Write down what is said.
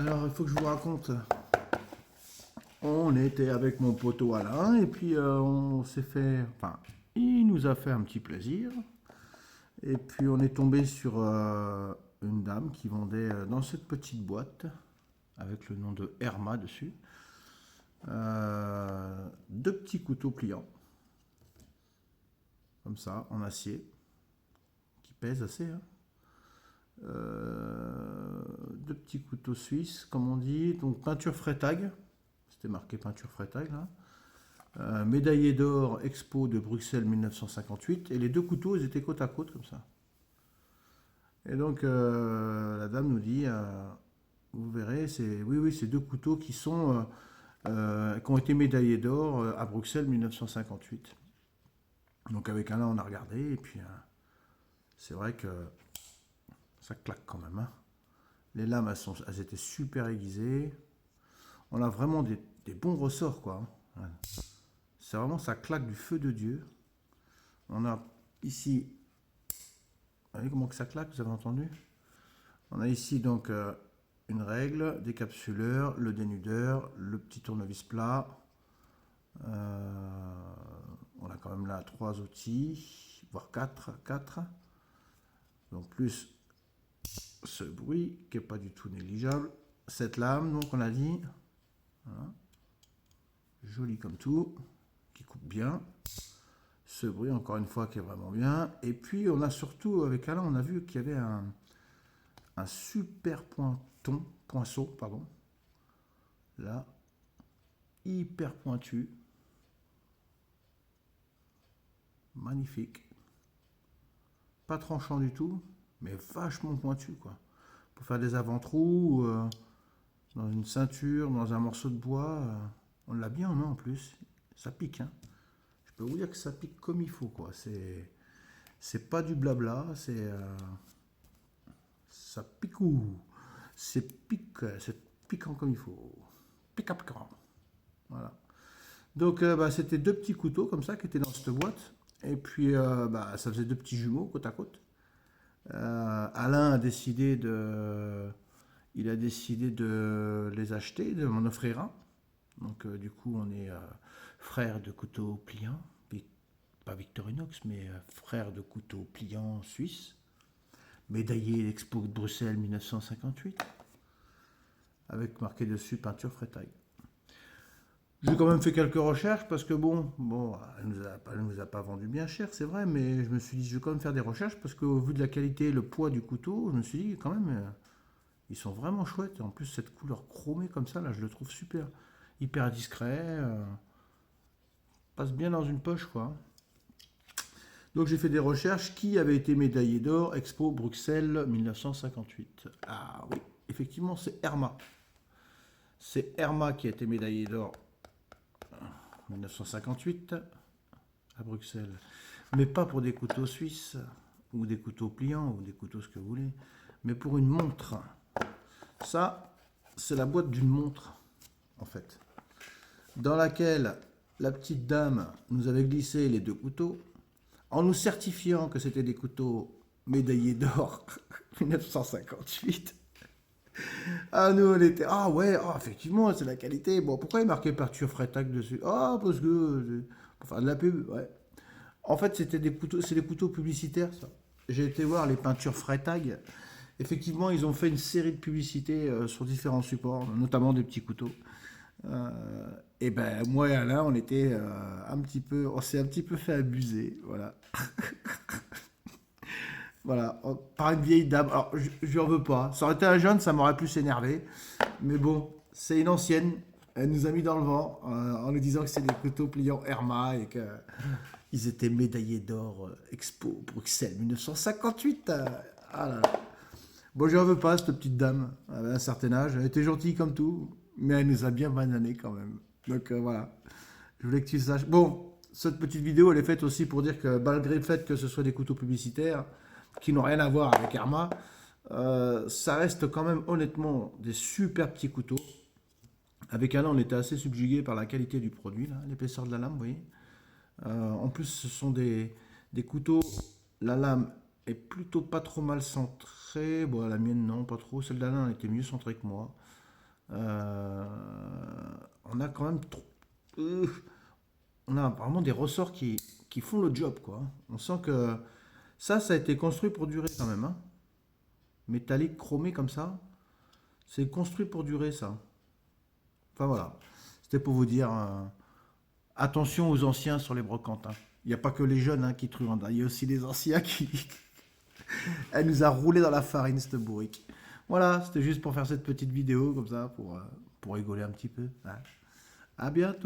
Alors, il faut que je vous raconte. On était avec mon poteau Alain et puis on s'est fait. Enfin, il nous a fait un petit plaisir. Et puis on est tombé sur une dame qui vendait dans cette petite boîte, avec le nom de Herma dessus, deux petits couteaux pliants, comme ça, en acier, qui pèsent assez, hein. Deux petits couteaux suisses, comme on dit, donc peinture Freytag, c'était marqué peinture Freytag là. Médaillé d'or Expo de Bruxelles 1958, et les deux couteaux ils étaient côte à côte comme ça. Et donc la dame nous dit, vous verrez, c'est oui oui, c'est deux couteaux qui ont été médaillés d'or à Bruxelles 1958. Donc avec Alain on a regardé et puis c'est vrai que ça claque quand même, hein. Les lames elles étaient super aiguisées. On a vraiment des bons ressorts quoi, hein. Ouais. C'est vraiment, ça claque du feu de Dieu. On a ici, vous voyez comment que ça claque, vous avez entendu? On a ici donc une règle, décapsuleur, le dénudeur, le petit tournevis plat. On a quand même là trois outils, voire quatre. Donc plus ce bruit qui n'est pas du tout négligeable. Cette lame, donc on a dit, voilà, jolie comme tout, qui coupe bien. Ce bruit, encore une fois, qui est vraiment bien. Et puis, on a surtout, avec Alain, on a vu qu'il y avait un super poinçon, pardon. Là, hyper pointu. Magnifique. Pas tranchant du tout, mais vachement pointu, quoi. Pour faire des avant-trous, dans une ceinture, dans un morceau de bois, on l'a bien en main en plus. Ça pique, hein. Je peux vous dire que ça pique comme il faut, quoi. C'est pas du blabla, ça pique ou c'est piquant comme il faut. Piquant. Voilà. Donc c'était deux petits couteaux comme ça qui étaient dans cette boîte. Et puis ça faisait deux petits jumeaux côte à côte. Alain il a décidé de les acheter, de m'en offrir un. Donc du coup on est frères de couteaux pliants, pas Victorinox, mais frères de couteaux pliants suisses, médaillé l'Expo de Bruxelles 1958, avec marqué dessus peinture Freytag. J'ai quand même fait quelques recherches parce que bon, elle nous a pas vendu bien cher, c'est vrai, mais je me suis dit, je vais quand même faire des recherches parce qu'au vu de la qualité et le poids du couteau, je me suis dit, quand même, ils sont vraiment chouettes. Et en plus, cette couleur chromée comme ça, là, je le trouve super. Hyper discret, passe bien dans une poche, quoi. Donc j'ai fait des recherches. Qui avait été médaillé d'or Expo Bruxelles 1958? Ah oui, effectivement, c'est Herma. C'est Herma qui a été médaillé d'or 1958 à Bruxelles. Mais pas pour des couteaux suisses, ou des couteaux pliants, ou des couteaux ce que vous voulez, mais pour une montre. Ça, c'est la boîte d'une montre, en fait, dans laquelle la petite dame nous avait glissé les deux couteaux, en nous certifiant que c'était des couteaux médaillés d'or 1958. Ah, nous, on était. Ah, ouais, ah, effectivement, c'est la qualité. Bon, pourquoi il est marqué peinture Freytag dessus? Ah, parce que. Pour faire de la pub, ouais. En fait, c'était des couteaux, c'est des couteaux publicitaires, ça. J'ai été voir les peintures Freytag. Effectivement, ils ont fait une série de publicités sur différents supports, notamment des petits couteaux. Euh, et ben, moi et Alain, on était on s'est un petit peu fait abuser, voilà. Voilà, par une vieille dame. Alors, je lui en veux pas. Ça aurait été un jeune, ça m'aurait plus énervé. Mais bon, c'est une ancienne. Elle nous a mis dans le vent en nous disant que c'est des couteaux pliants Herma et qu'ils étaient médaillés d'or Expo Bruxelles 1958. Ah là là. Bon, je n'en veux pas, cette petite dame. Elle avait un certain âge. Elle était gentille comme tout, mais elle nous a bien banané quand même. Donc voilà. Je voulais que tu saches. Bon, cette petite vidéo, elle est faite aussi pour dire que malgré le fait que ce soit des couteaux publicitaires qui n'ont rien à voir avec Herma, ça reste quand même honnêtement des super petits couteaux. Avec Alain, on était assez subjugué par la qualité du produit, l'épaisseur de la lame, vous voyez. En plus, ce sont des couteaux. La lame est plutôt pas trop mal centrée. Bon, la mienne, non, pas trop. Celle d'Alain était mieux centrée que moi. On a quand même on a vraiment des ressorts qui font le job, quoi. On sent que ça a été construit pour durer quand même, hein. Métallique, chromé comme ça, c'est construit pour durer, ça. Enfin voilà, c'était pour vous dire, attention aux anciens sur les brocantes, hein. Il n'y a pas que les jeunes, hein, qui truandent, hein. Il y a aussi les anciens qui... Elle nous a roulé dans la farine, cette bourrique. Voilà, c'était juste pour faire cette petite vidéo, comme ça, pour rigoler un petit peu, hein. À bientôt.